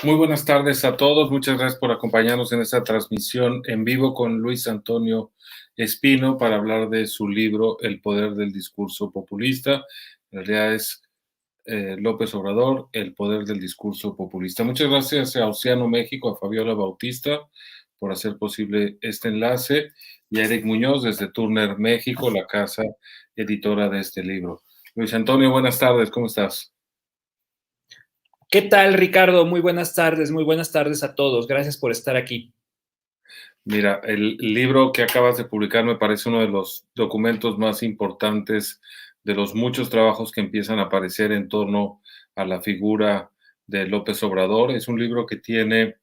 Muy buenas tardes a todos. Muchas gracias por acompañarnos en esta transmisión en vivo con Luis Antonio Espino para hablar de su libro El poder del discurso populista. En realidad es López Obrador, El poder del discurso populista. Muchas gracias a Oceano México, a Fabiola Bautista por hacer posible este enlace y a Eric Muñoz desde Turner México, la casa editora de este libro. Luis Antonio, buenas tardes, ¿cómo estás? ¿Qué tal, Ricardo? Muy buenas tardes a todos. Gracias por estar aquí. Mira, el libro que acabas de publicar me parece uno de los documentos más importantes de los muchos trabajos que empiezan a aparecer en torno a la figura de López Obrador. Es un libro que tiene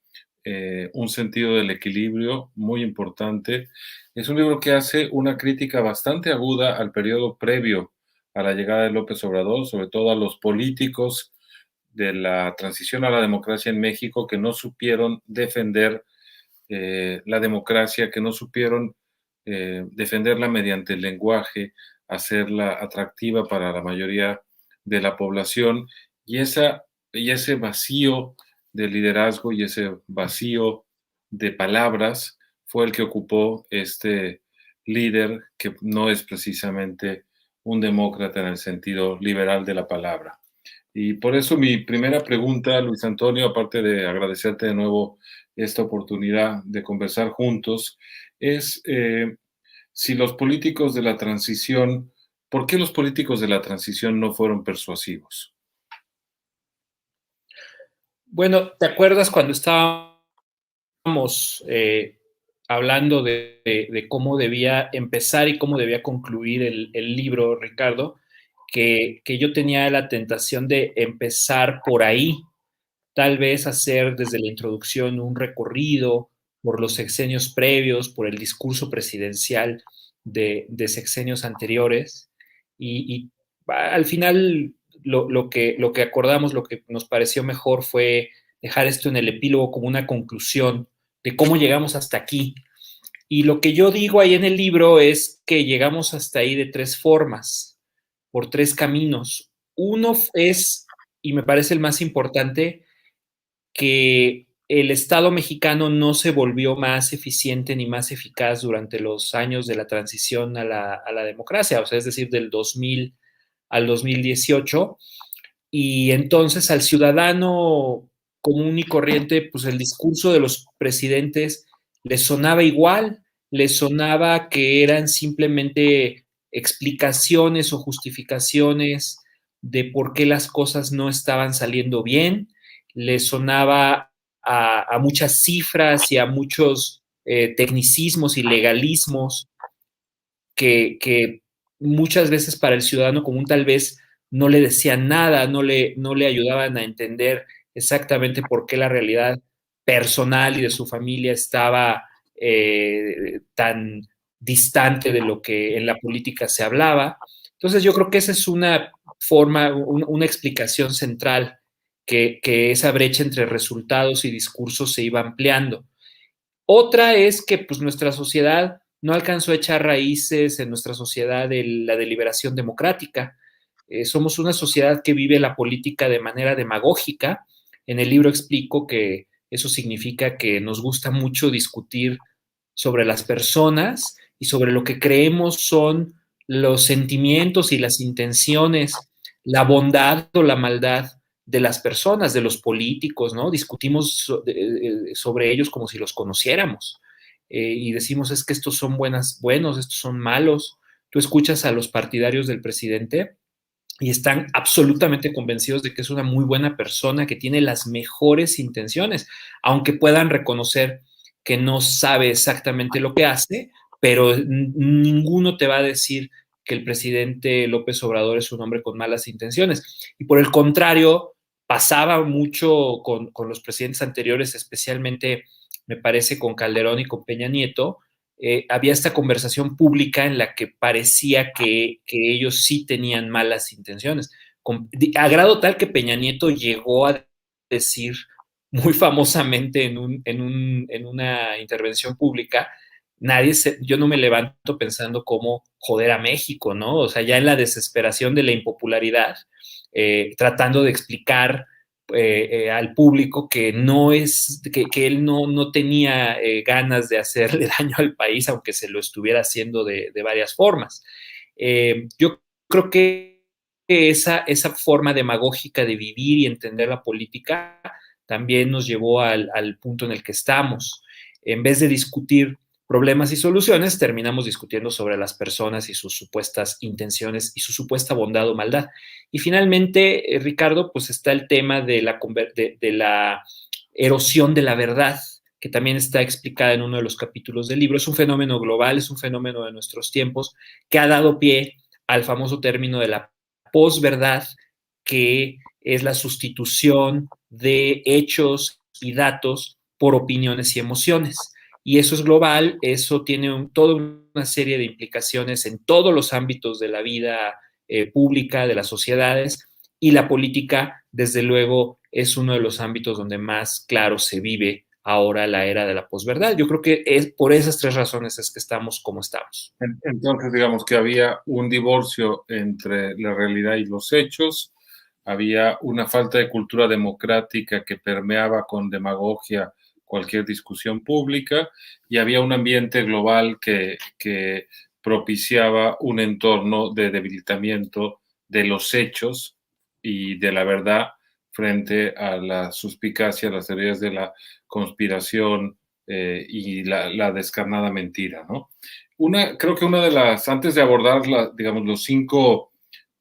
un sentido del equilibrio muy importante. Es un libro que hace una crítica bastante aguda al periodo previo a la llegada de López Obrador, sobre todo a los políticos de la transición a la democracia en México que no supieron defender la democracia, que no supieron defenderla mediante el lenguaje, hacerla atractiva para la mayoría de la población y, y ese vacío de liderazgo y ese vacío de palabras fue el que ocupó este líder que no es precisamente un demócrata en el sentido liberal de la palabra. Y por eso mi primera pregunta, Luis Antonio, aparte de agradecerte de nuevo esta oportunidad de conversar juntos, es si los políticos de la transición, ¿por qué los políticos de la transición no fueron persuasivos? Bueno, ¿te acuerdas cuando estábamos hablando de cómo debía empezar y cómo debía concluir el libro, Ricardo? Que yo tenía la tentación de empezar por ahí, tal vez hacer desde la introducción un recorrido por los sexenios previos, por el discurso presidencial de sexenios anteriores y al final lo que acordamos, lo que nos pareció mejor fue dejar esto en el epílogo como una conclusión de cómo llegamos hasta aquí. Y lo que yo digo ahí en el libro es que llegamos hasta ahí de tres formas, por tres caminos. Uno es, y me parece el más importante, que el Estado mexicano no se volvió más eficiente ni más eficaz durante los años de la transición a la democracia, o sea, es decir, del 2000 al 2018. Y entonces al ciudadano común y corriente, pues el discurso de los presidentes le sonaba igual, le sonaba que eran simplemente explicaciones o justificaciones de por qué las cosas no estaban saliendo bien, le sonaba a muchas cifras y a muchos tecnicismos y legalismos que muchas veces para el ciudadano común tal vez no le decían nada, no le ayudaban a entender exactamente por qué la realidad personal y de su familia estaba tan distante de lo que en la política se hablaba. Entonces yo creo que esa es una forma, una explicación central, que esa brecha entre resultados y discursos se iba ampliando. Otra es que pues, nuestra sociedad no alcanzó a echar raíces en nuestra sociedad de la deliberación democrática. Somos una sociedad que vive la política de manera demagógica. En el libro explico que eso significa que nos gusta mucho discutir sobre las personas y sobre lo que creemos son los sentimientos y las intenciones, la bondad o la maldad de las personas, de los políticos, ¿no? Discutimos sobre ellos como si los conociéramos y decimos es que estos son buenos, estos son malos. Tú escuchas a los partidarios del presidente y están absolutamente convencidos de que es una muy buena persona, que tiene las mejores intenciones, aunque puedan reconocer que no sabe exactamente lo que hace, pero ninguno te va a decir que el presidente López Obrador es un hombre con malas intenciones. Y por el contrario, pasaba mucho con los presidentes anteriores, especialmente me parece con Calderón y con Peña Nieto, había esta conversación pública en la que parecía que ellos sí tenían malas intenciones, a grado tal que Peña Nieto llegó a decir muy famosamente en una intervención pública, yo no me levanto pensando cómo joder a México, ¿no? O sea, ya en la desesperación de la impopularidad, tratando de explicar al público que no es, que él no tenía ganas de hacerle daño al país, aunque se lo estuviera haciendo de varias formas. Yo creo que esa forma demagógica de vivir y entender la política también nos llevó al punto en el que estamos. En vez de discutir problemas y soluciones, terminamos discutiendo sobre las personas y sus supuestas intenciones y su supuesta bondad o maldad. Y finalmente, Ricardo, pues está el tema de la erosión de la verdad, que también está explicada en uno de los capítulos del libro. Es un fenómeno global, es un fenómeno de nuestros tiempos que ha dado pie al famoso término de la posverdad, que es la sustitución de hechos y datos por opiniones y emociones. Y eso es global, eso tiene toda una serie de implicaciones en todos los ámbitos de la vida pública, de las sociedades, y la política, desde luego, es uno de los ámbitos donde más claro se vive ahora la era de la posverdad. Yo creo que es por esas tres razones es que estamos como estamos. Entonces, digamos que había un divorcio entre la realidad y los hechos, había una falta de cultura democrática que permeaba con demagogia cualquier discusión pública y había un ambiente global que propiciaba un entorno de debilitamiento de los hechos y de la verdad frente a la suspicacia, las teorías de la conspiración y la descarnada mentira, ¿no? Creo que una de las, antes de abordar, digamos, los 5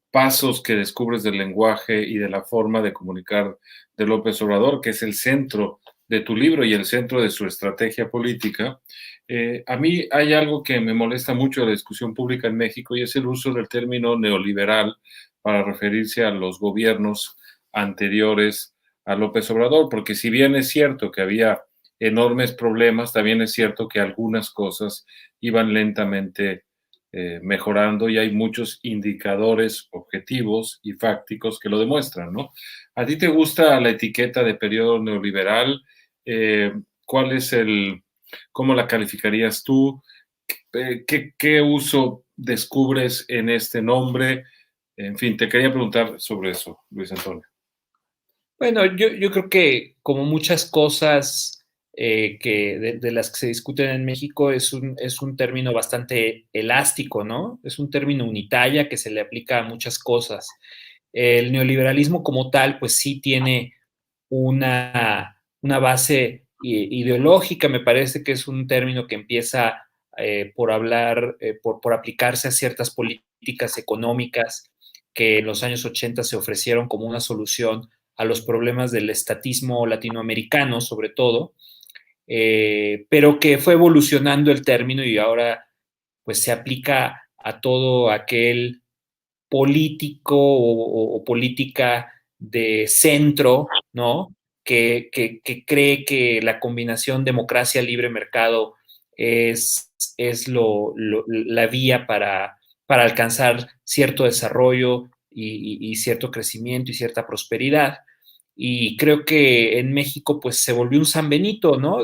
pasos que descubres del lenguaje y de la forma de comunicar de López Obrador, que es el centro de tu libro y el centro de su estrategia política, a mí hay algo que me molesta mucho de la discusión pública en México y es el uso del término neoliberal para referirse a los gobiernos anteriores a López Obrador, porque si bien es cierto que había enormes problemas, también es cierto que algunas cosas iban lentamente mejorando y hay muchos indicadores objetivos y fácticos que lo demuestran, ¿no? ¿A ti te gusta la etiqueta de periodo neoliberal? ¿Cuál es cómo la calificarías tú? ¿Qué uso descubres en este nombre? En fin, te quería preguntar sobre eso, Luis Antonio. Bueno, yo creo que como muchas cosas de las que se discuten en México es un término bastante elástico, ¿no? Es un término unitaria que se le aplica a muchas cosas. El neoliberalismo como tal, pues sí tiene una base ideológica, me parece que es un término que empieza por hablar, por aplicarse a ciertas políticas económicas que en los años 80 se ofrecieron como una solución a los problemas del estatismo latinoamericano, sobre todo, pero que fue evolucionando el término y ahora pues se aplica a todo aquel político o política de centro, ¿no? Que cree que la combinación democracia, libre mercado es la vía para alcanzar cierto desarrollo y cierto crecimiento y cierta prosperidad. Y creo que en México pues se volvió un San Benito, ¿no?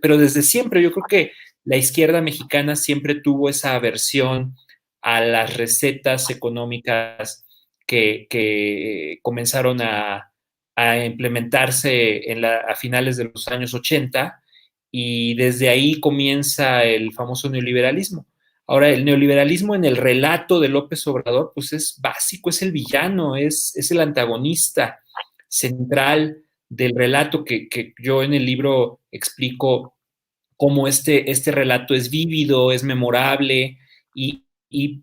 Pero desde siempre yo creo que la izquierda mexicana siempre tuvo esa aversión a las recetas económicas que comenzaron a implementarse a finales de los años 80 y desde ahí comienza el famoso neoliberalismo. Ahora, el neoliberalismo en el relato de López Obrador, pues es básico, es el villano, es el antagonista central del relato que yo en el libro explico cómo este relato es vívido, es memorable y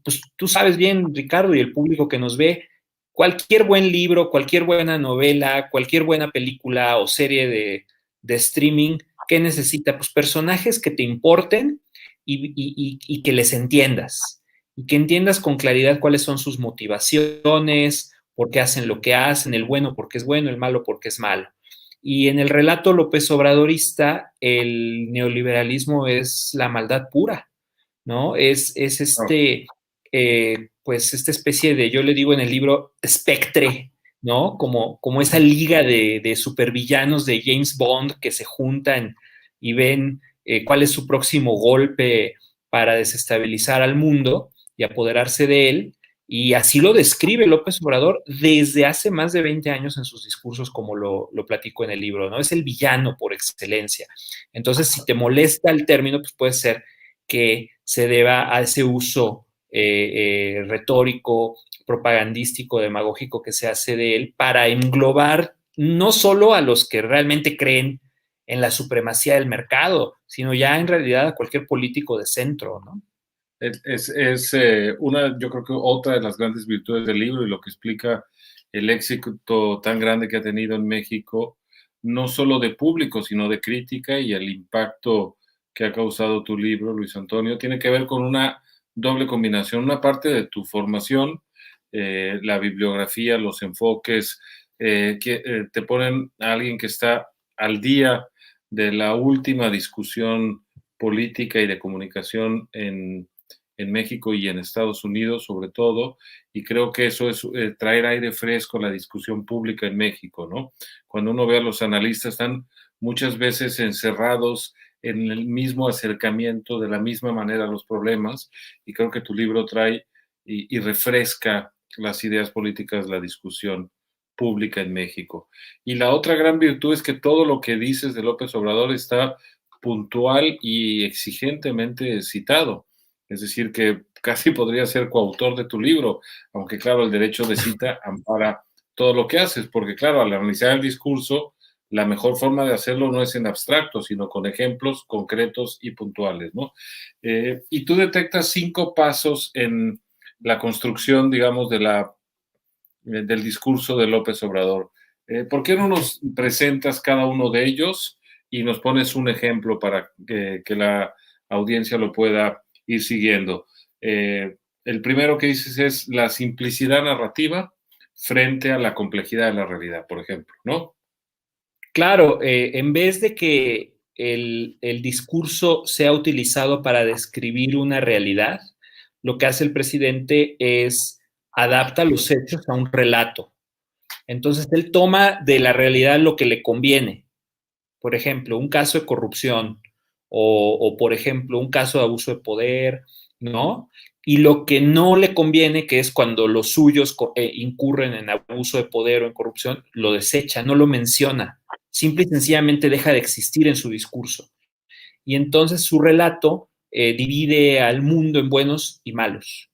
pues tú sabes bien, Ricardo, y el público que nos ve, cualquier buen libro, cualquier buena novela, cualquier buena película o serie de streaming, ¿qué necesita? Pues personajes que te importen y que les entiendas. Y que entiendas con claridad cuáles son sus motivaciones, por qué hacen lo que hacen, el bueno porque es bueno, el malo porque es malo. Y en el relato López Obradorista, el neoliberalismo es la maldad pura, ¿no? Es pues esta especie de, yo le digo en el libro, espectre, ¿no? Como esa liga de supervillanos de James Bond que se juntan y ven cuál es su próximo golpe para desestabilizar al mundo y apoderarse de él. Y así lo describe López Obrador desde hace más de 20 años en sus discursos, como lo platico en el libro, ¿no? Es el villano por excelencia. Entonces, si te molesta el término, pues puede ser que se deba a ese uso retórico, propagandístico, demagógico que se hace de él para englobar no solo a los que realmente creen en la supremacía del mercado, sino ya en realidad a cualquier político de centro, ¿no? Una, yo creo que otra de las grandes virtudes del libro y lo que explica el éxito tan grande que ha tenido en México, no solo de público, sino de crítica y el impacto que ha causado tu libro, Luis Antonio, tiene que ver con una doble combinación. Una parte de tu formación, la bibliografía, los enfoques, que te ponen a alguien que está al día de la última discusión política y de comunicación en México y en Estados Unidos sobre todo, y creo que eso es traer aire fresco a la discusión pública en México, ¿no? Cuando uno ve a los analistas, están muchas veces encerrados en el mismo acercamiento, de la misma manera a los problemas, y creo que tu libro trae y refresca las ideas políticas, la discusión pública en México. Y la otra gran virtud es que todo lo que dices de López Obrador está puntual y exigentemente citado. Es decir, que casi podría ser coautor de tu libro, aunque claro, el derecho de cita ampara todo lo que haces, porque claro, al analizar el discurso, la mejor forma de hacerlo no es en abstracto, sino con ejemplos concretos y puntuales, ¿no? Y tú detectas 5 pasos en la construcción, digamos, del discurso de López Obrador. ¿Por qué no nos presentas cada uno de ellos y nos pones un ejemplo para que la audiencia lo pueda ir siguiendo? El primero que dices es la simplicidad narrativa frente a la complejidad de la realidad, por ejemplo, ¿no? Claro, en vez de que el discurso sea utilizado para describir una realidad, lo que hace el presidente es adapta los hechos a un relato. Entonces, él toma de la realidad lo que le conviene. Por ejemplo, un caso de corrupción por ejemplo, un caso de abuso de poder, ¿no? Y lo que no le conviene, que es cuando los suyos incurren en abuso de poder o en corrupción, lo desecha, no lo menciona. Simple y sencillamente deja de existir en su discurso. Y entonces su relato divide al mundo en buenos y malos.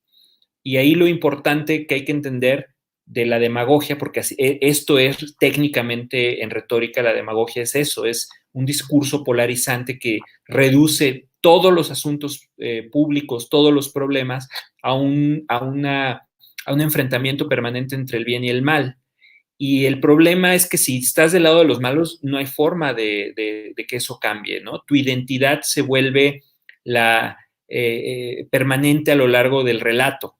Y ahí lo importante que hay que entender de la demagogia, porque esto es técnicamente en retórica, la demagogia es eso, es un discurso polarizante que reduce todos los asuntos públicos, todos los problemas a un enfrentamiento permanente entre el bien y el mal. Y el problema es que si estás del lado de los malos, no hay forma de que eso cambie, ¿no? Tu identidad se vuelve la permanente a lo largo del relato,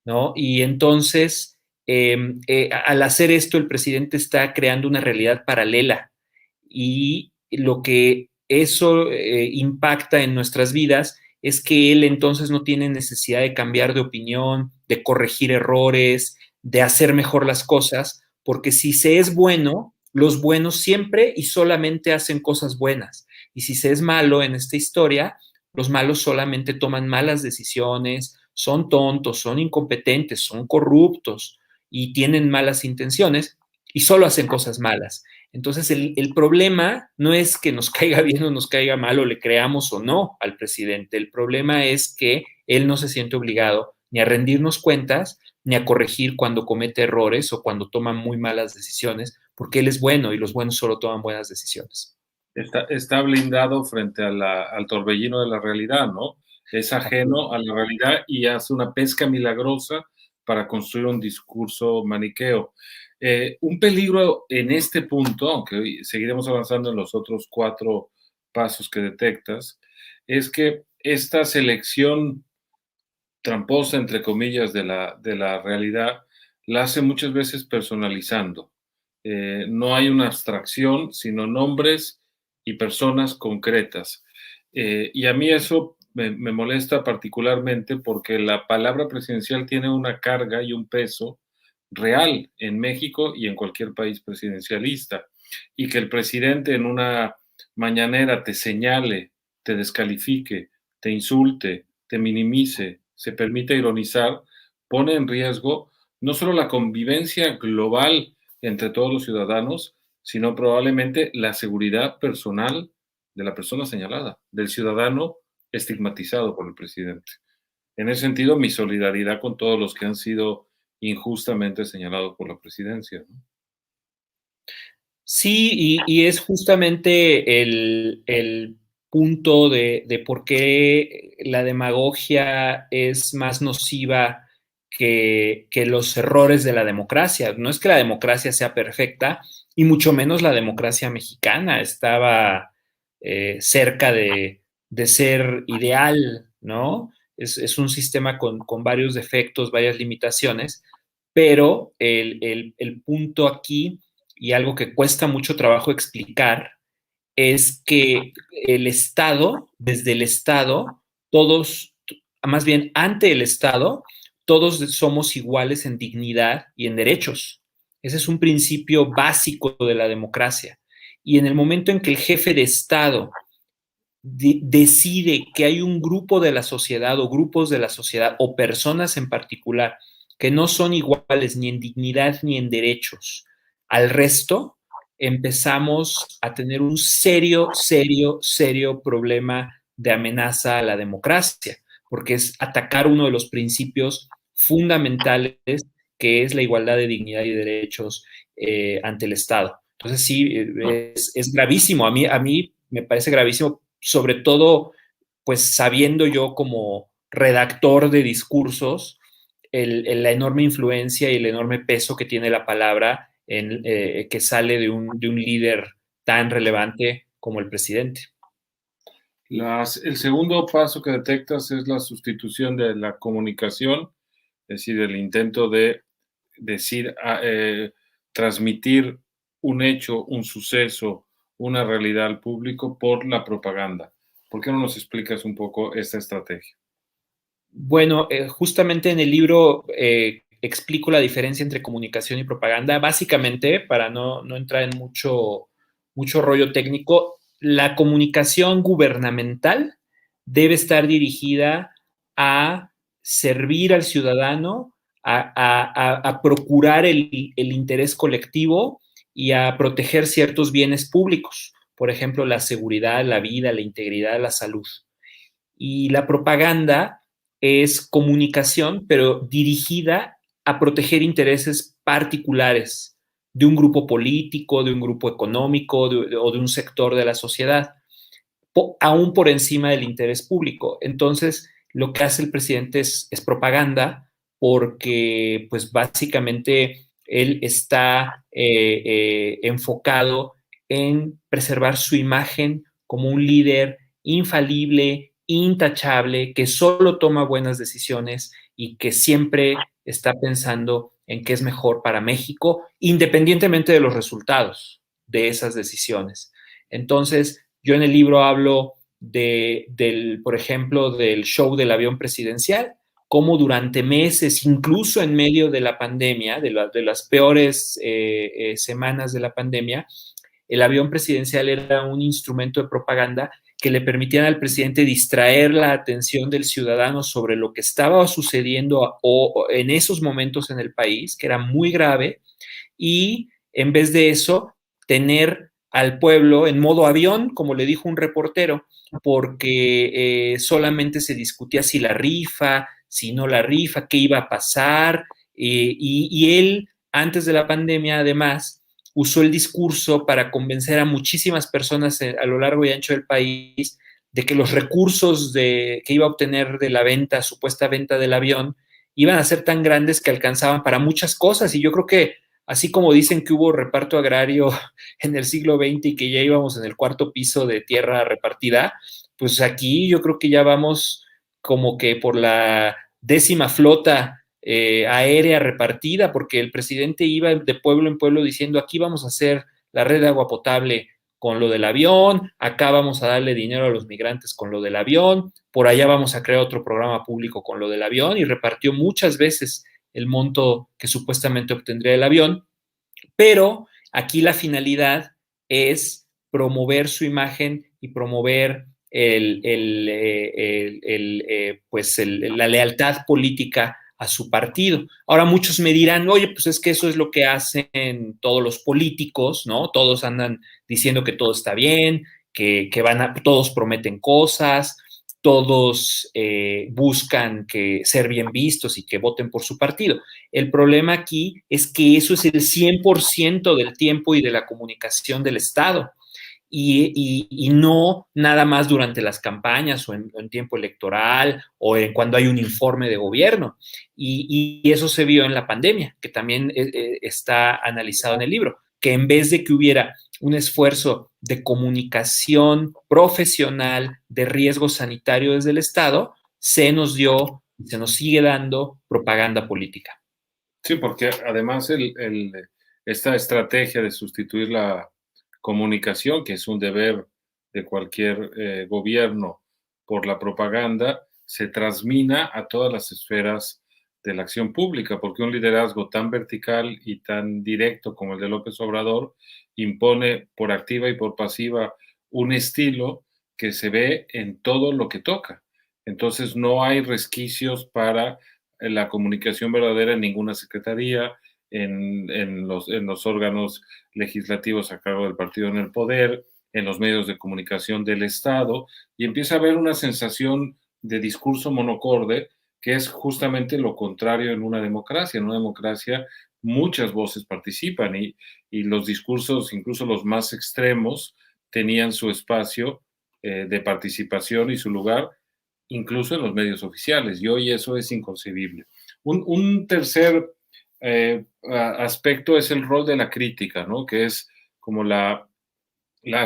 ¿no? Y entonces, al hacer esto, el presidente está creando una realidad paralela y lo que eso impacta en nuestras vidas es que él entonces no tiene necesidad de cambiar de opinión, de corregir errores, de hacer mejor las cosas, porque si se es bueno, los buenos siempre y solamente hacen cosas buenas. Y si se es malo en esta historia, los malos solamente toman malas decisiones, son tontos, son incompetentes, son corruptos y tienen malas intenciones y solo hacen cosas malas. Entonces, el problema no es que nos caiga bien o nos caiga mal o le creamos o no al presidente. El problema es que él no se siente obligado ni a rendirnos cuentas, ni a corregir cuando comete errores o cuando toma muy malas decisiones, porque él es bueno y los buenos solo toman buenas decisiones. Está blindado frente al torbellino de la realidad, ¿no? Es ajeno a la realidad y hace una pesca milagrosa para construir un discurso maniqueo. Un peligro en este punto, aunque hoy seguiremos avanzando en los otros 4 pasos que detectas, es que esta selección tramposa, entre comillas, de la realidad, la hace muchas veces personalizando. No hay una abstracción, sino nombres y personas concretas. Y a mí eso me molesta particularmente porque la palabra presidencial tiene una carga y un peso real en México y en cualquier país presidencialista. Y que el presidente en una mañanera te señale, te descalifique, te insulte, te minimice, se permite ironizar, pone en riesgo no solo la convivencia global entre todos los ciudadanos, sino probablemente la seguridad personal de la persona señalada, del ciudadano estigmatizado por el presidente. En ese sentido, mi solidaridad con todos los que han sido injustamente señalados por la presidencia, ¿no? Sí, y es justamente el punto de por qué la demagogia es más nociva que los errores de la democracia. No es que la democracia sea perfecta, y mucho menos la democracia mexicana estaba cerca de ser ideal, ¿no? Es un sistema con varios defectos, varias limitaciones, pero el punto aquí y algo que cuesta mucho trabajo explicar es que el Estado, desde el Estado, todos, más bien ante el Estado, todos somos iguales en dignidad y en derechos. Ese es un principio básico de la democracia. Y en el momento en que el jefe de Estado decide que hay un grupo de la sociedad o grupos de la sociedad o personas en particular que no son iguales ni en dignidad ni en derechos al resto, empezamos a tener un serio problema de amenaza a la democracia, porque es atacar uno de los principios fundamentales que es la igualdad de dignidad y derechos ante el Estado. Entonces sí, es gravísimo. A mí me parece gravísimo, sobre todo, pues sabiendo yo como redactor de discursos, la enorme influencia y el enorme peso que tiene la palabra que sale de un líder tan relevante como el presidente. El segundo paso que detectas es la sustitución de la comunicación, es decir, el intento de decir, transmitir un hecho, un suceso, una realidad al público por la propaganda. ¿Por qué no nos explicas un poco esta estrategia? Bueno, justamente en el libro explico la diferencia entre comunicación y propaganda. Básicamente, para no entrar en mucho rollo técnico, la comunicación gubernamental debe estar dirigida a servir al ciudadano, a procurar el interés colectivo y a proteger ciertos bienes públicos, por ejemplo, la seguridad, la vida, la integridad, la salud. Y la propaganda es comunicación, pero dirigida a proteger intereses particulares de un grupo político, de un grupo económico o de un sector de la sociedad, aún por encima del interés público. Entonces, lo que hace el presidente es propaganda porque, pues básicamente, él está enfocado en preservar su imagen como un líder infalible, intachable, que solo toma buenas decisiones y que siempre está pensando en qué es mejor para México, independientemente de los resultados de esas decisiones. Entonces, yo en el libro hablo por ejemplo, del show del avión presidencial, cómo durante meses, incluso en medio de la pandemia, de las peores semanas de la pandemia, el avión presidencial era un instrumento de propaganda que le permitían al presidente distraer la atención del ciudadano sobre lo que estaba sucediendo en esos momentos en el país, que era muy grave, y en vez de eso, tener al pueblo en modo avión, como le dijo un reportero, porque solamente se discutía si la rifa, si no la rifa, qué iba a pasar, y él, antes de la pandemia, además, usó el discurso para convencer a muchísimas personas a lo largo y ancho del país de que los recursos que iba a obtener de la venta, supuesta venta del avión, iban a ser tan grandes que alcanzaban para muchas cosas. Y yo creo que así como dicen que hubo reparto agrario en el siglo XX y que ya íbamos en el cuarto piso de tierra repartida, pues aquí yo creo que ya vamos como que por la 10ª flota aérea repartida, porque el presidente iba de pueblo en pueblo diciendo, aquí vamos a hacer la red de agua potable con lo del avión, acá vamos a darle dinero a los migrantes con lo del avión, por allá vamos a crear otro programa público con lo del avión, y repartió muchas veces el monto que supuestamente obtendría el avión, pero aquí la finalidad es promover su imagen y promover pues la lealtad política a su partido. Ahora muchos me dirán, oye, pues es que eso es lo que hacen todos los políticos, ¿no? Todos andan diciendo que todo está bien, todos prometen cosas, todos buscan ser bien vistos y que voten por su partido. El problema aquí es que eso es el 100% del tiempo y de la comunicación del Estado. Y no nada más durante las campañas o en tiempo electoral o cuando hay un informe de gobierno. Y eso se vio en la pandemia, que también está analizado en el libro, que en vez de que hubiera un esfuerzo de comunicación profesional de riesgo sanitario desde el Estado, se nos sigue dando propaganda política. Sí, porque además esta estrategia de sustituir la comunicación, que es un deber de cualquier gobierno, por la propaganda, se transmina a todas las esferas de la acción pública, porque un liderazgo tan vertical y tan directo como el de López Obrador impone por activa y por pasiva un estilo que se ve en todo lo que toca. Entonces no hay resquicios para la comunicación verdadera en ninguna secretaría, en los órganos legislativos a cargo del partido en el poder, en los medios de comunicación del Estado, y empieza a haber una sensación de discurso monocorde, que es justamente lo contrario en una democracia. En una democracia muchas voces participan y los discursos, incluso los más extremos, tenían su espacio de participación y su lugar, incluso en los medios oficiales, y hoy eso es inconcebible. Un tercer aspecto es el rol de la crítica, ¿no? Que es como la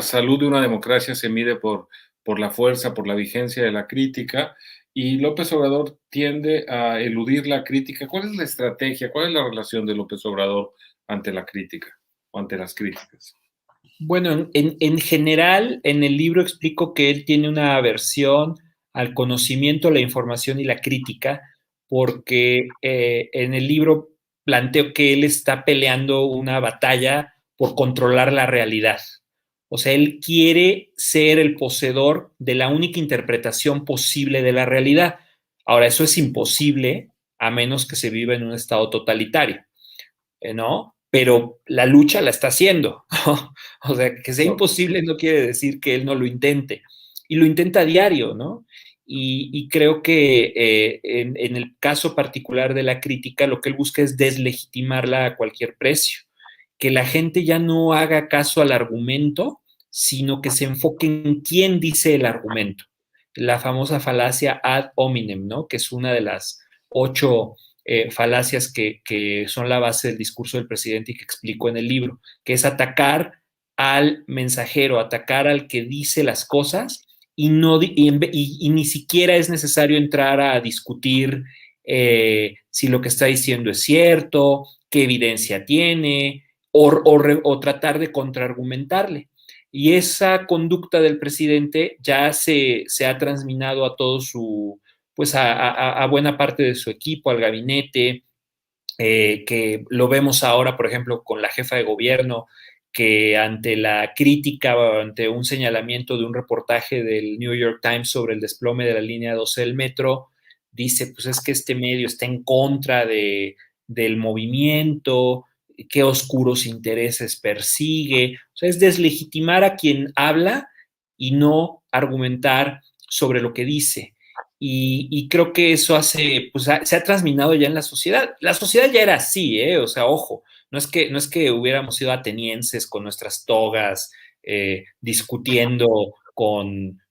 salud de una democracia se mide por la fuerza, por la vigencia de la crítica, y López Obrador tiende a eludir la crítica. ¿Cuál es la estrategia? ¿Cuál es la relación de López Obrador ante la crítica o ante las críticas? Bueno, en general, en el libro explico que él tiene una aversión al conocimiento, la información y la crítica, porque en el libro planteo que él está peleando una batalla por controlar la realidad. O sea, él quiere ser el poseedor de la única interpretación posible de la realidad. Ahora, eso es imposible a menos que se viva en un estado totalitario, ¿no? Pero la lucha la está haciendo. O sea, que sea imposible no quiere decir que él no lo intente. Y lo intenta a diario, ¿no? Y creo que en el caso particular de la crítica, lo que él busca es deslegitimarla a cualquier precio. Que la gente ya no haga caso al argumento, sino que se enfoque en quién dice el argumento. La famosa falacia ad hominem, ¿no? Que es una de las 8 falacias que son la base del discurso del presidente y que explico en el libro, que es atacar al mensajero, atacar al que dice las cosas y ni siquiera es necesario entrar a discutir si lo que está diciendo es cierto, qué evidencia tiene, o tratar de contraargumentarle. Y esa conducta del presidente ya se ha transminado a todo pues a buena parte de su equipo, al gabinete, que lo vemos ahora, por ejemplo, con la jefa de gobierno, que ante la crítica, ante un señalamiento de un reportaje del New York Times sobre el desplome de la línea 12 del metro, dice, pues es que este medio está en contra del movimiento, qué oscuros intereses persigue. O sea, es deslegitimar a quien habla y no argumentar sobre lo que dice. Y creo que eso pues se ha transminado ya en la sociedad. La sociedad ya era así, o sea, ojo, no es que hubiéramos sido atenienses con nuestras togas, discutiendo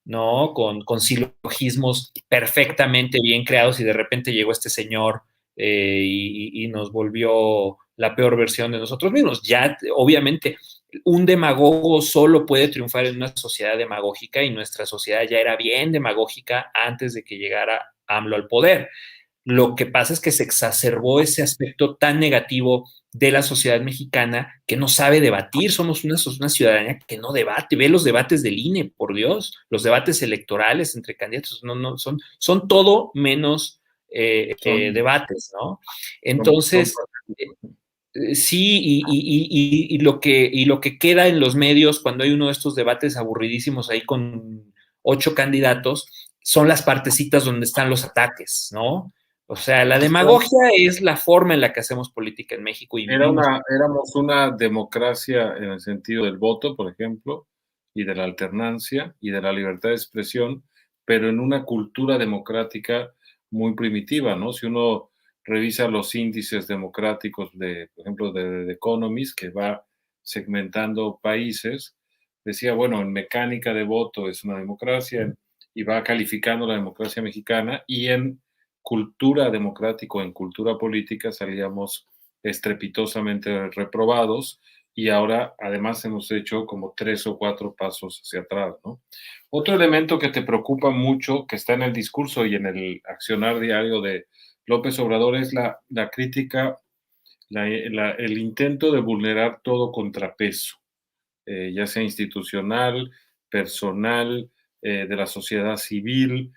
¿no? Con silogismos perfectamente bien creados y de repente llegó este señor y nos volvió la peor versión de nosotros mismos. Ya, obviamente, un demagogo solo puede triunfar en una sociedad demagógica y nuestra sociedad ya era bien demagógica antes de que llegara AMLO al poder. Lo que pasa es que se exacerbó ese aspecto tan negativo de la sociedad mexicana que no sabe debatir. Somos una ciudadanía que no debate. Ve los debates del INE, por Dios, los debates electorales entre candidatos, no, son todo menos debates, ¿no? Entonces, sí, y lo que queda en los medios cuando hay uno de estos debates aburridísimos ahí con 8 candidatos son las partecitas donde están los ataques, ¿no? O sea, la demagogia es la forma en la que hacemos política en México y vivimos. Éramos una democracia en el sentido del voto, por ejemplo, y de la alternancia y de la libertad de expresión, pero en una cultura democrática muy primitiva, ¿no? Si uno revisa los índices democráticos de, por ejemplo, de The Economist, que va segmentando países, decía, bueno, en mecánica de voto es una democracia y va calificando la democracia mexicana, y en cultura democrática o en cultura política salíamos estrepitosamente reprobados, y ahora además hemos hecho como 3 o 4 pasos hacia atrás, ¿no? Otro elemento que te preocupa mucho, que está en el discurso y en el accionar diario de López Obrador, es la crítica, el intento de vulnerar todo contrapeso, ya sea institucional, personal, de la sociedad civil.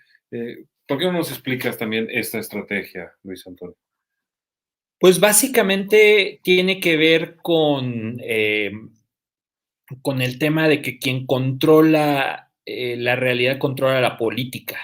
¿Por qué no nos explicas también esta estrategia, Luis Antonio? Pues básicamente tiene que ver con el tema de que quien controla la realidad controla la política.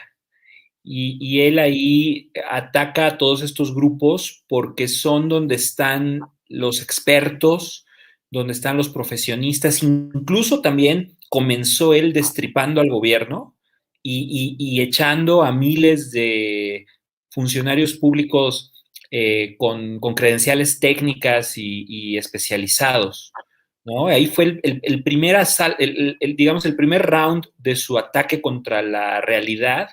Y él ahí ataca a todos estos grupos porque son donde están los expertos, donde están los profesionistas. Incluso también comenzó él destripando al gobierno y echando a miles de funcionarios públicos con credenciales técnicas y especializados. ¿No? Ahí fue el primer digamos, el primer round de su ataque contra la realidad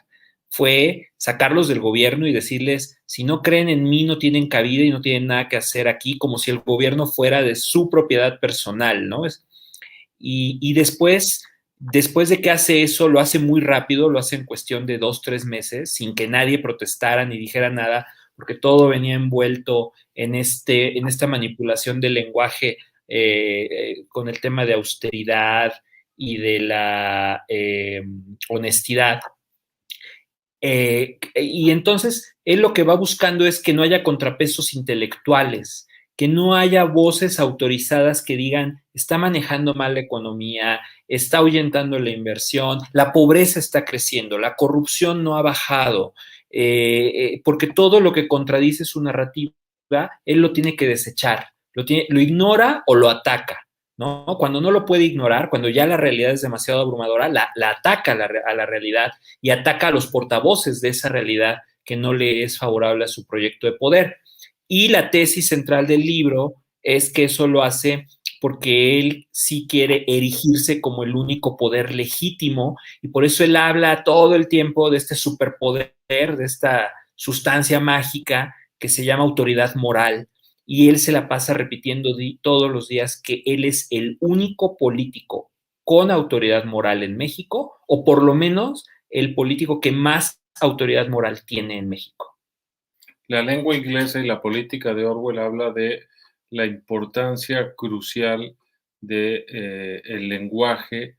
fue sacarlos del gobierno y decirles, si no creen en mí, no tienen cabida y no tienen nada que hacer aquí, como si el gobierno fuera de su propiedad personal, ¿no? Y después de que hace eso, lo hace muy rápido, lo hace en cuestión de 2, 3 meses, sin que nadie protestara ni dijera nada, porque todo venía envuelto en esta manipulación del lenguaje con el tema de austeridad y de la honestidad. Y entonces él lo que va buscando es que no haya contrapesos intelectuales, que no haya voces autorizadas que digan, está manejando mal la economía, está ahuyentando la inversión, la pobreza está creciendo, la corrupción no ha bajado, porque todo lo que contradice su narrativa, él lo tiene que desechar, lo ignora o lo ataca. ¿No? Cuando no lo puede ignorar, cuando ya la realidad es demasiado abrumadora, la ataca a la realidad y ataca a los portavoces de esa realidad que no le es favorable a su proyecto de poder. Y la tesis central del libro es que eso lo hace porque él sí quiere erigirse como el único poder legítimo y por eso él habla todo el tiempo de este superpoder, de esta sustancia mágica que se llama autoridad moral, y él se la pasa repitiendo todos los días que él es el único político con autoridad moral en México, o por lo menos el político que más autoridad moral tiene en México. La lengua inglesa y la política de Orwell habla de la importancia crucial de el lenguaje,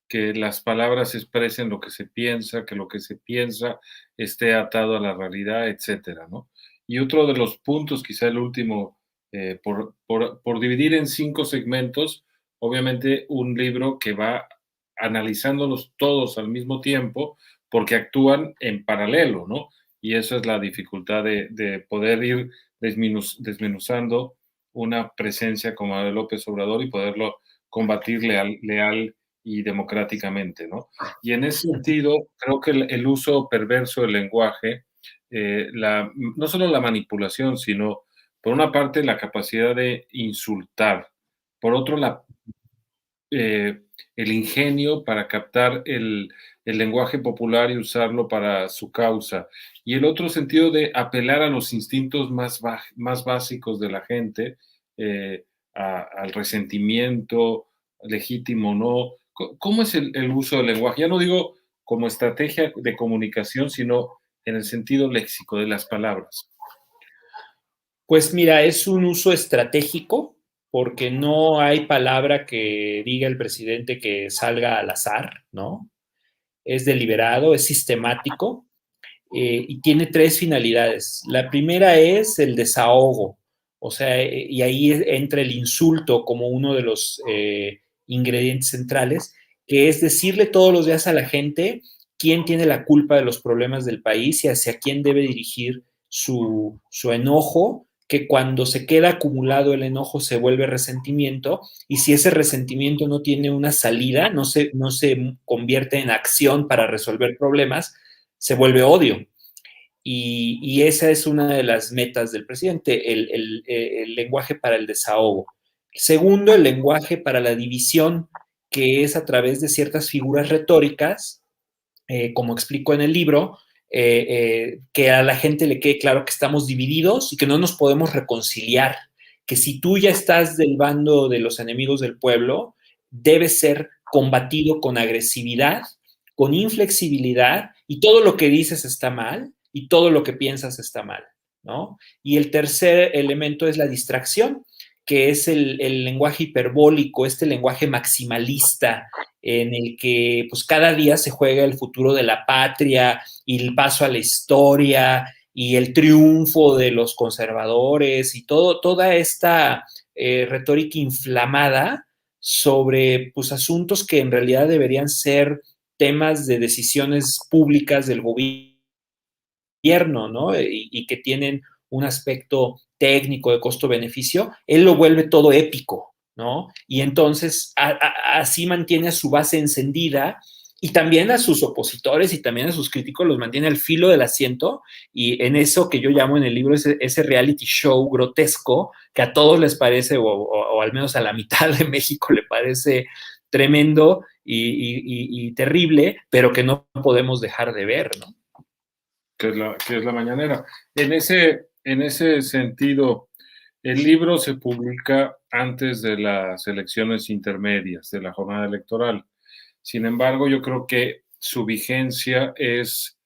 que las palabras expresen lo que se piensa, que lo que se piensa esté atado a la realidad, etcétera, ¿no? Y otro de los puntos, quizá el último, por dividir en 5 segmentos, obviamente un libro que va analizándolos todos al mismo tiempo, porque actúan en paralelo, ¿no? Y eso es la dificultad de poder ir desmenuzando una presencia como la de López Obrador y poderlo combatir leal y democráticamente, ¿no? Y en ese sentido, creo que el uso perverso del lenguaje, no solo la manipulación, sino, por una parte, la capacidad de insultar, por otro, el ingenio para captar el lenguaje popular y usarlo para su causa. Y el otro sentido de apelar a los instintos más básicos de la gente, al resentimiento legítimo, ¿no? ¿Cómo es el uso del lenguaje? Ya no digo como estrategia de comunicación, sino en el sentido léxico de las palabras. Pues mira, es un uso estratégico porque no hay palabra que diga el presidente que salga al azar, ¿no? Es deliberado, es sistemático y tiene 3 finalidades. La primera es el desahogo, o sea, y ahí entra el insulto como uno de los ingredientes centrales, que es decirle todos los días a la gente quién tiene la culpa de los problemas del país y hacia quién debe dirigir su enojo, que cuando se queda acumulado el enojo se vuelve resentimiento, y si ese resentimiento no tiene una salida, no se convierte en acción para resolver problemas, se vuelve odio. Y esa es una de las metas del presidente, el lenguaje para el desahogo. Segundo, el lenguaje para la división, que es a través de ciertas figuras retóricas, como explico en el libro, que a la gente le quede claro que estamos divididos y que no nos podemos reconciliar, que si tú ya estás del bando de los enemigos del pueblo, debe ser combatido con agresividad, con inflexibilidad, y todo lo que dices está mal y todo lo que piensas está mal, ¿no? Y el tercer elemento es la distracción, que es el lenguaje hiperbólico, este lenguaje maximalista, en el que pues cada día se juega el futuro de la patria y el paso a la historia y el triunfo de los conservadores y toda esta retórica inflamada sobre pues, asuntos que en realidad deberían ser temas de decisiones públicas del gobierno, ¿no? Y que tienen un aspecto técnico de costo-beneficio, él lo vuelve todo épico, ¿no? Y entonces así mantiene a su base encendida y también a sus opositores y también a sus críticos los mantiene al filo del asiento, y en eso que yo llamo en el libro ese reality show grotesco que a todos les parece, o al menos a la mitad de México le parece tremendo y terrible, pero que no podemos dejar de ver, ¿no? Que es la mañanera. En ese sentido, el libro se publica antes de las elecciones intermedias, de la jornada electoral. Sin embargo, yo creo que su vigencia es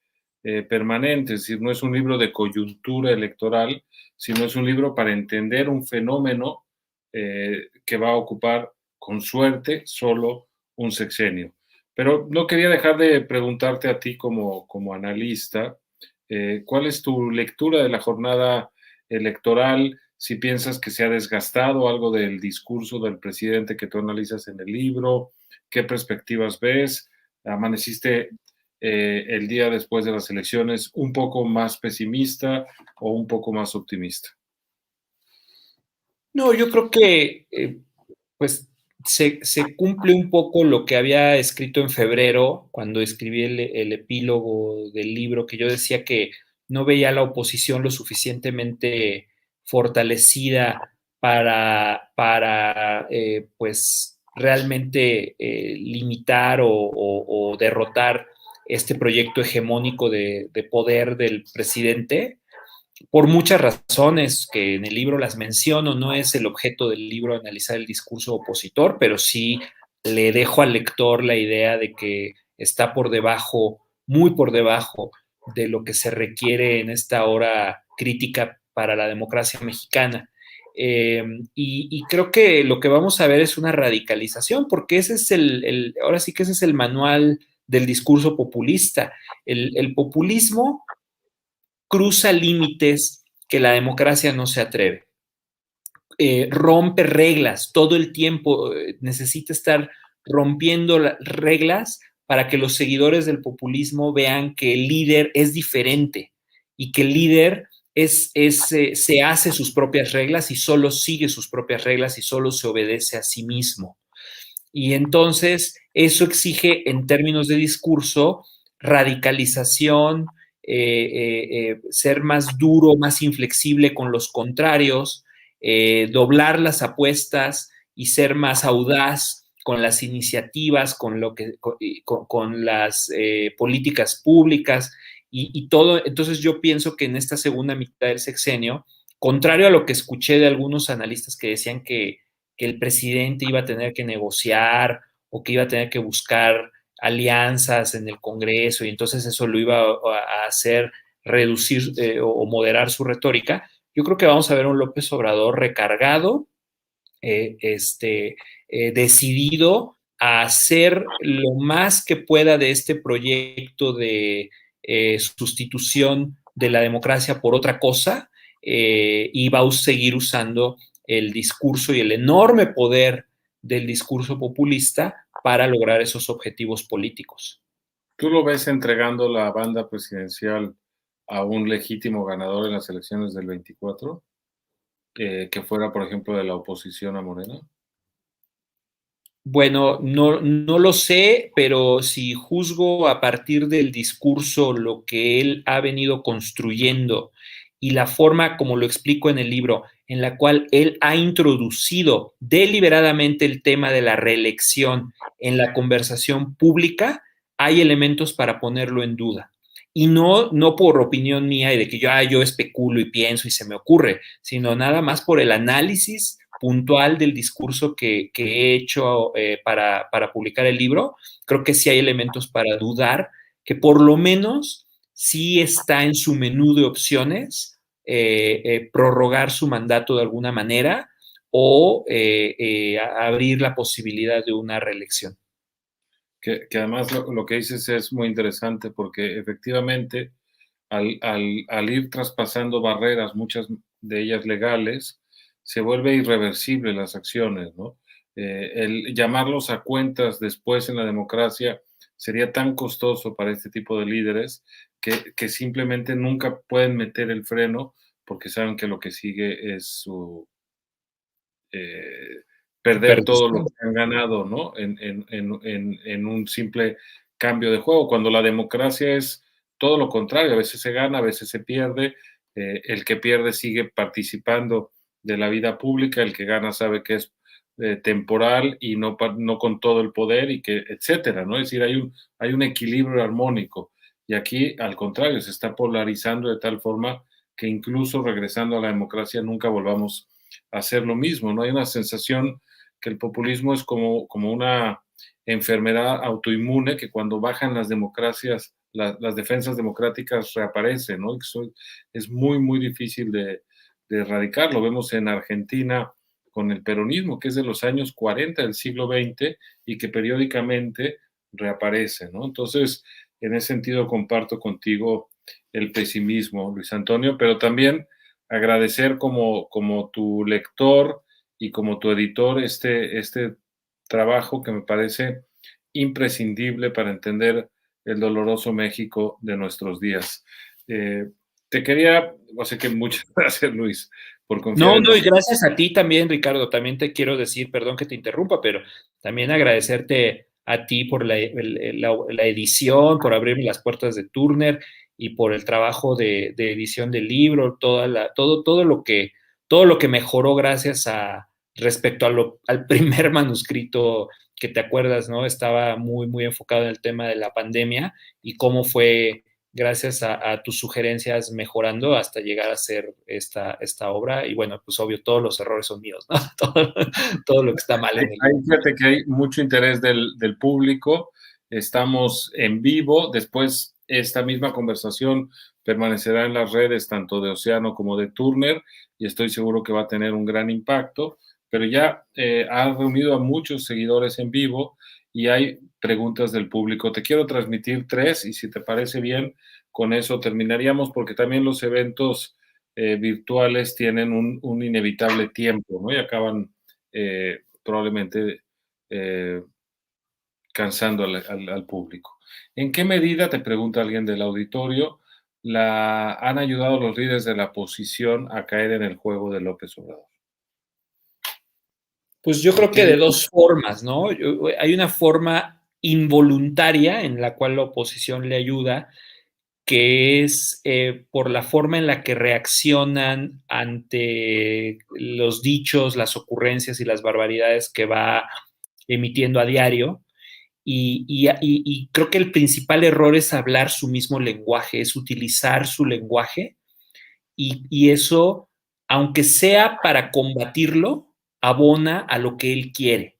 permanente, es decir, no es un libro de coyuntura electoral, sino es un libro para entender un fenómeno que va a ocupar, con suerte, solo un sexenio. Pero no quería dejar de preguntarte a ti como analista, ¿cuál es tu lectura de la jornada electoral? Si piensas que se ha desgastado algo del discurso del presidente que tú analizas en el libro, ¿qué perspectivas ves? ¿Amaneciste el día después de las elecciones un poco más pesimista o un poco más optimista? No, yo creo que pues se cumple un poco lo que había escrito en febrero, cuando escribí el epílogo del libro, que yo decía que no veía a la oposición lo suficientemente fortalecida para pues realmente limitar o derrotar este proyecto hegemónico de poder del presidente, por muchas razones que en el libro las menciono. No es el objeto del libro analizar el discurso opositor, pero sí le dejo al lector la idea de que está por debajo, muy por debajo de lo que se requiere en esta hora crítica para la democracia mexicana. Y creo que lo que vamos a ver es una radicalización, porque ese es ahora sí que ese es el manual del discurso populista. El populismo cruza límites que la democracia no se atreve. Rompe reglas todo el tiempo, necesita estar rompiendo reglas para que los seguidores del populismo vean que el líder es diferente y que el líder se hace sus propias reglas y solo sigue sus propias reglas y solo se obedece a sí mismo. Y entonces eso exige en términos de discurso radicalización, ser más duro, más inflexible con los contrarios, doblar las apuestas y ser más audaz con las iniciativas, con las políticas públicas y todo. Entonces yo pienso que en esta segunda mitad del sexenio, contrario a lo que escuché de algunos analistas que decían que el presidente iba a tener que negociar o que iba a tener que buscar alianzas en el Congreso y entonces eso lo iba a hacer reducir o moderar su retórica. Yo creo que vamos a ver un López Obrador recargado, decidido a hacer lo más que pueda de este proyecto de sustitución de la democracia por otra cosa, y va a seguir usando el discurso y el enorme poder del discurso populista para lograr esos objetivos políticos. ¿Tú lo ves entregando la banda presidencial a un legítimo ganador en las elecciones del 24, que fuera, por ejemplo, de la oposición a Morena? Bueno, no lo sé, pero si juzgo a partir del discurso lo que él ha venido construyendo y la forma, como lo explico en el libro, en la cual él ha introducido deliberadamente el tema de la reelección en la conversación pública, hay elementos para ponerlo en duda. Y no por opinión mía y de que yo especulo y pienso y se me ocurre, sino nada más por el análisis puntual del discurso que he hecho para publicar el libro. Creo que sí hay elementos para dudar que por lo menos sí está en su menú de opciones prorrogar su mandato de alguna manera o abrir la posibilidad de una reelección. Que además lo que dices es muy interesante porque efectivamente al ir traspasando barreras, muchas de ellas legales, se vuelve irreversible las acciones, ¿no? El llamarlos a cuentas después en la democracia sería tan costoso para este tipo de líderes que simplemente nunca pueden meter el freno porque saben que lo que sigue es su perder todo lo Perdición. que han ganado, ¿no? En un simple cambio de juego, cuando la democracia es todo lo contrario, a veces se gana, a veces se pierde, el que pierde sigue participando de la vida pública, el que gana sabe que es temporal y no con todo el poder y que, etcétera, ¿no? Es decir, hay un equilibrio armónico y aquí, al contrario, se está polarizando de tal forma que incluso regresando a la democracia nunca volvamos a hacer lo mismo, ¿no? Hay una sensación que el populismo es como una enfermedad autoinmune que cuando bajan las democracias, las defensas democráticas reaparecen, ¿no? Eso es muy, muy difícil de erradicar. Lo vemos en Argentina con el peronismo, que es de los años 40 del siglo XX y que periódicamente reaparece, ¿no? Entonces, en ese sentido comparto contigo el pesimismo, Luis Antonio, pero también agradecer como tu lector y como tu editor este trabajo que me parece imprescindible para entender el doloroso México de nuestros días. Te quería, o sea que muchas gracias Luis por confiar No, en no, y nosotros. gracias a ti también, Ricardo. También te quiero decir, perdón que te interrumpa, pero también agradecerte a ti por la edición, por abrirme las puertas de Turner y por el trabajo de edición del libro, todo lo que mejoró gracias a respecto al primer manuscrito que te acuerdas, ¿no? Estaba muy, muy enfocado en el tema de la pandemia y cómo fue gracias a tus sugerencias mejorando hasta llegar a ser esta obra. Y bueno, pues obvio, todos los errores son míos, ¿no? Todo lo que está mal en el libro. Fíjate que hay mucho interés del público. Estamos en vivo. Después, esta misma conversación permanecerá en las redes tanto de Océano como de Turner y estoy seguro que va a tener un gran impacto. Pero ya ha reunido a muchos seguidores en vivo y hay preguntas del público. Te quiero transmitir tres y si te parece bien, con eso terminaríamos porque también los eventos virtuales tienen un inevitable tiempo, ¿no? Y acaban probablemente eh, cansando al público. ¿En qué medida, te pregunta alguien del auditorio, han ayudado los líderes de la oposición a caer en el juego de López Obrador? Pues yo ¿En creo que qué? de dos formas, ¿no? Hay una forma involuntaria en la cual la oposición le ayuda, que es por la forma en la que reaccionan ante los dichos, las ocurrencias y las barbaridades que va emitiendo a diario. Y creo que el principal error es hablar su mismo lenguaje, es utilizar su lenguaje y eso, aunque sea para combatirlo, abona a lo que él quiere.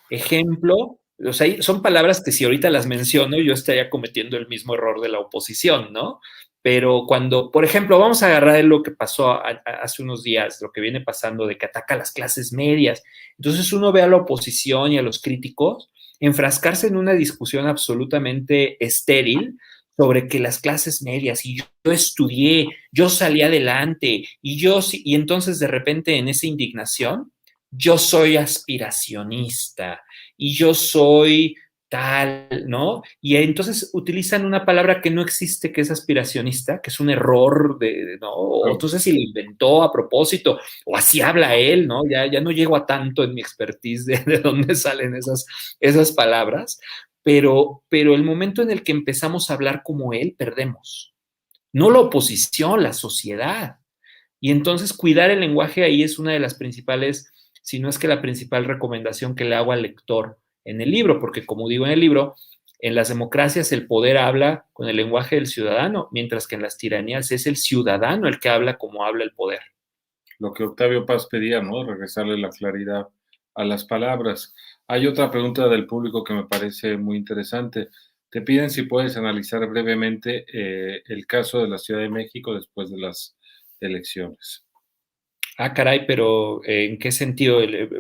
Ejemplo, o sea, son palabras que si ahorita las menciono, yo estaría cometiendo el mismo error de la oposición, ¿no? Pero cuando, por ejemplo, vamos a agarrar lo que pasó hace unos días, lo que viene pasando de que ataca a las clases medias. Entonces uno ve a la oposición y a los críticos enfrascarse en una discusión absolutamente estéril sobre que las clases medias y yo estudié, yo salí adelante y entonces de repente en esa indignación yo soy aspiracionista y yo soy tal, ¿no? Y entonces utilizan una palabra que no existe, que es aspiracionista, que es un error ¿no? O Claro. entonces si lo inventó a propósito, o así habla él, ¿no? Ya no llego a tanto en mi expertise de dónde salen esas palabras, pero el momento en el que empezamos a hablar como él, perdemos. No la oposición, la sociedad. Y entonces cuidar el lenguaje ahí es una de las principales, si no es que la principal recomendación que le hago al lector en el libro, porque como digo en el libro, en las democracias el poder habla con el lenguaje del ciudadano, mientras que en las tiranías es el ciudadano el que habla como habla el poder. Lo que Octavio Paz pedía, ¿no? Regresarle la claridad a las palabras. Hay otra pregunta del público que me parece muy interesante. Te piden si puedes analizar brevemente el caso de la Ciudad de México después de las elecciones. Ah, caray, pero ¿en qué sentido?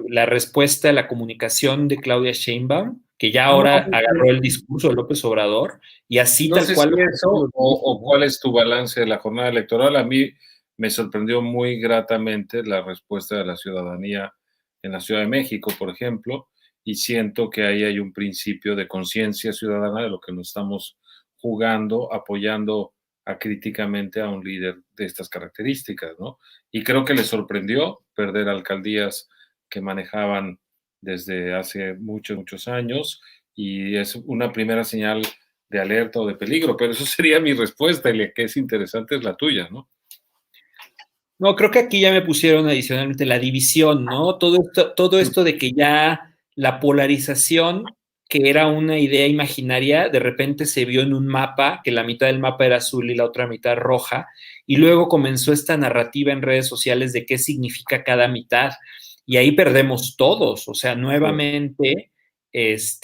La respuesta a la comunicación de Claudia Sheinbaum, que ya No, ahora agarró el discurso de López Obrador y así no tal sé si cual lo eso dijo, o ¿no? cuál es tu balance de la jornada electoral. A mí me sorprendió muy gratamente la respuesta de la ciudadanía en la Ciudad de México, por ejemplo, y siento que ahí hay un principio de conciencia ciudadana de lo que nos estamos jugando, apoyando críticamente a un líder de estas características, ¿no? Y creo que les sorprendió perder alcaldías que manejaban desde hace muchos, muchos años, y es una primera señal de alerta o de peligro, pero eso sería mi respuesta y la que es interesante es la tuya, ¿no? No, creo que aquí ya me pusieron adicionalmente la división, ¿no? Todo esto de que ya la polarización, que era una idea imaginaria, de repente se vio en un mapa, que la mitad del mapa era azul y la otra mitad roja, y luego comenzó esta narrativa en redes sociales de qué significa cada mitad, y ahí perdemos todos, o sea, nuevamente, es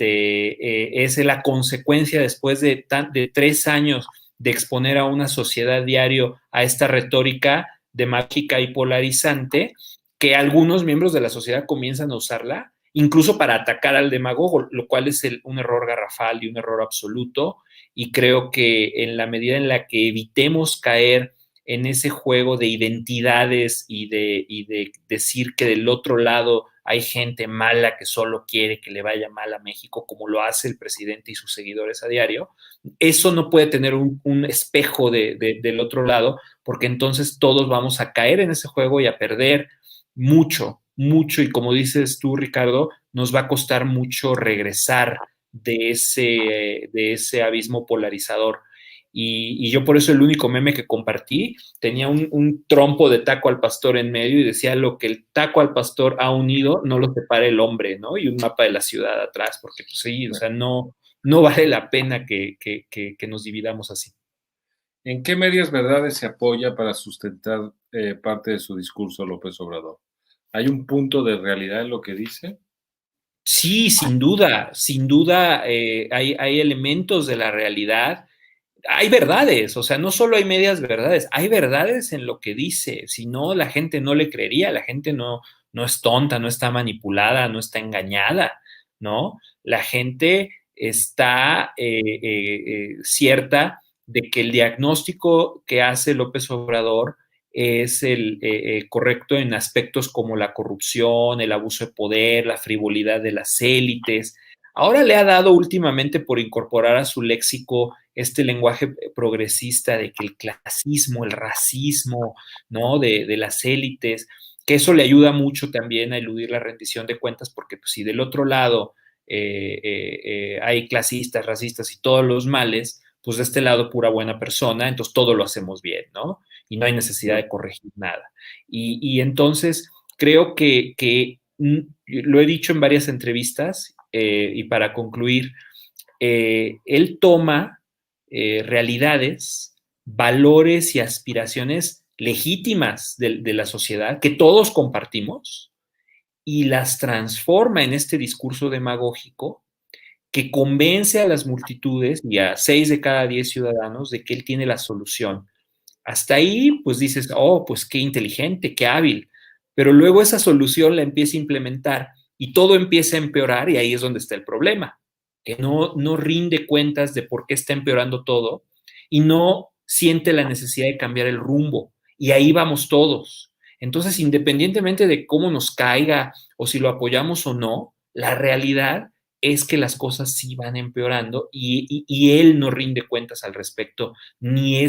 la consecuencia después de 3 años de exponer a una sociedad diario a esta retórica demagógica y polarizante, que algunos miembros de la sociedad comienzan a usarla, incluso para atacar al demagogo, lo cual es un error garrafal y un error absoluto. Y creo que en la medida en la que evitemos caer en ese juego de identidades y de decir que del otro lado hay gente mala que solo quiere que le vaya mal a México, como lo hace el presidente y sus seguidores a diario, eso no puede tener un espejo del otro lado, porque entonces todos vamos a caer en ese juego y a perder mucho, mucho, y como dices tú, Ricardo, nos va a costar mucho regresar de ese abismo polarizador. Y yo por eso el único meme que compartí tenía un trompo de taco al pastor en medio y decía lo que el taco al pastor ha unido no lo separa el hombre, ¿no? Y un mapa de la ciudad atrás, porque pues sí, o sea, no vale la pena que nos dividamos así. ¿En qué medias verdades se apoya para sustentar parte de su discurso López Obrador? ¿Hay un punto de realidad en lo que dice? Sí, sin duda hay elementos de la realidad, hay verdades, o sea, no solo hay medias verdades, hay verdades en lo que dice, si no la gente no le creería, la gente no es tonta, no está manipulada, no está engañada, ¿no? La gente está cierta de que el diagnóstico que hace López Obrador es el correcto en aspectos como la corrupción, el abuso de poder, la frivolidad de las élites. Ahora le ha dado últimamente por incorporar a su léxico este lenguaje progresista de que el clasismo, el racismo, ¿no? De las élites, que eso le ayuda mucho también a eludir la rendición de cuentas, porque pues, si del otro lado hay clasistas, racistas y todos los males, pues de este lado pura buena persona, entonces todo lo hacemos bien, ¿no? Y no hay necesidad de corregir nada. Y entonces creo que lo he dicho en varias entrevistas y para concluir, él toma realidades, valores y aspiraciones legítimas de la sociedad que todos compartimos y las transforma en este discurso demagógico que convence a las multitudes y a 6 de cada 10 ciudadanos de que él tiene la solución. Hasta ahí, pues dices, oh, pues qué inteligente, qué hábil, pero luego esa solución la empieza a implementar y todo empieza a empeorar y ahí es donde está el problema, que no rinde cuentas de por qué está empeorando todo y no siente la necesidad de cambiar el rumbo y ahí vamos todos. Entonces, independientemente de cómo nos caiga o si lo apoyamos o no, la realidad es que las cosas sí van empeorando y él no rinde cuentas al respecto, ni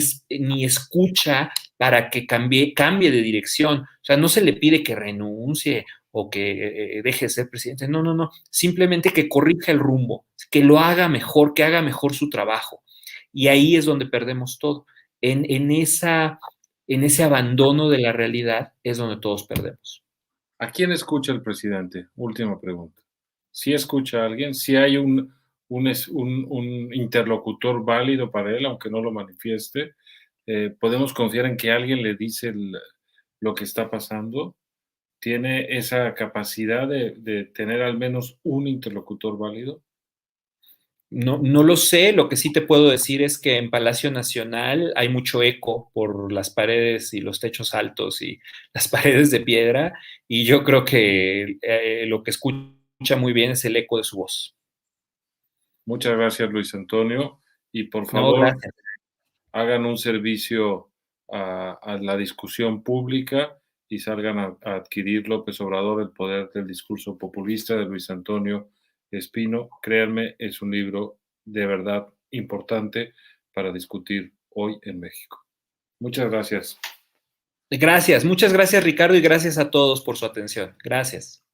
escucha para que cambie de dirección. O sea, no se le pide que renuncie o que deje de ser presidente. No, no, no. Simplemente que corrija el rumbo, que lo haga mejor, que haga mejor su trabajo. Y ahí es donde perdemos todo. En ese abandono de la realidad es donde todos perdemos. ¿A quién escucha el presidente? Última pregunta. ¿Sí escucha a alguien? ¿Sí hay un interlocutor válido para él, aunque no lo manifieste? ¿Podemos confiar en que alguien le dice lo que está pasando? ¿Tiene esa capacidad de tener al menos un interlocutor válido? No, no lo sé, lo que sí te puedo decir es que en Palacio Nacional hay mucho eco por las paredes y los techos altos y las paredes de piedra, y yo creo que lo que escucha muy bien es el eco de su voz. Muchas gracias, Luis Antonio. Y por No, favor, gracias. hagan un servicio a la discusión pública y salgan a adquirir López Obrador, El poder del discurso populista de Luis Antonio Espino. Créanme, es un libro de verdad importante para discutir hoy en México. Muchas gracias. Gracias, muchas gracias Ricardo y gracias a todos por su atención. Gracias.